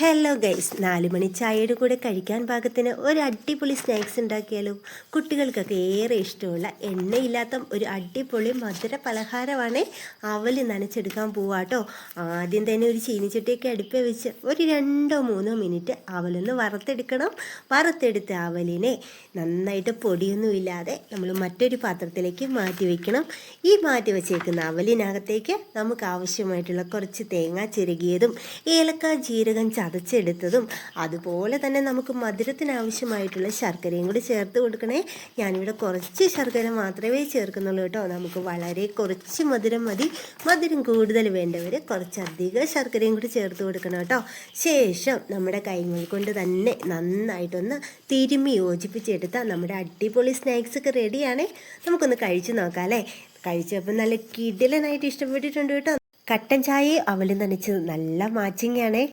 Hello guys, 4 മണി ചായയുടെ കൂടെ കഴിക്കാൻ പാകത്തിന് ഒരു അടിപൊളി സ്നാക്സ് ഉണ്ടാക്കിയാലോ. കുട്ടികൾക്കൊക്കെ ഏറെ ഇഷ്ടമുള്ള എണ്ണയില്ലാത്ത ഒരു അടിപൊളി മധുര പലഹാരമാണ് അവൽ നനച്ചെടുക്കാൻ പോവാട്ടോ. ആദ്യം തന്നെ ഒരു ചീനിച്ചട്ടിയൊക്കെ അടുപ്പേ വെച്ച് ഒരു 2-3 മിനിറ്റ് അവലൊന്ന് വറുത്തെടുക്കണം. വറുത്തെടുത്ത അവലിനെ നന്നായിട്ട് പൊടിയൊന്നുമില്ലാതെ നമ്മൾ മറ്റൊരു പാത്രത്തിലേക്ക് മാറ്റി വയ്ക്കണം. ഈ മാറ്റി വച്ചേക്കുന്ന അവലിനകത്തേക്ക് നമുക്ക് ആവശ്യമായിട്ടുള്ള കുറച്ച് തേങ്ങ ചിരകിയതും ഏലക്ക ജീരകം ചതച്ചെടുത്തതും അതുപോലെ തന്നെ നമുക്ക് മധുരത്തിന് ആവശ്യമായിട്ടുള്ള ശർക്കരയും കൂടി ചേർത്ത് കൊടുക്കണേ. ഞാനിവിടെ കുറച്ച് ശർക്കര മാത്രമേ ചേർക്കുന്നുള്ളൂ കേട്ടോ. നമുക്ക് വളരെ കുറച്ച് മധുരം മതി. മധുരം കൂടുതൽ വേണ്ടവർ കുറച്ചധികം ശർക്കരയും കൂടി ചേർത്ത് കൊടുക്കണം കേട്ടോ. ശേഷം നമ്മുടെ കൈകൾ കൊണ്ട് തന്നെ നന്നായിട്ടൊന്ന് തിരുമ്മി യോജിപ്പിച്ചെടുത്താൽ നമ്മുടെ അടിപൊളി സ്നാക്സ് ഒക്കെ റെഡിയാണേ. നമുക്കൊന്ന് കഴിച്ച് നോക്കാം അല്ലേ. കഴിച്ചപ്പോൾ നല്ല കിടിലനായിട്ട് ഇഷ്ടപ്പെട്ടിട്ടുണ്ട് കേട്ടോ. കട്ടൻ ചായയും അവലും നനച്ചത് നല്ല മാച്ചിങ് ആണേ.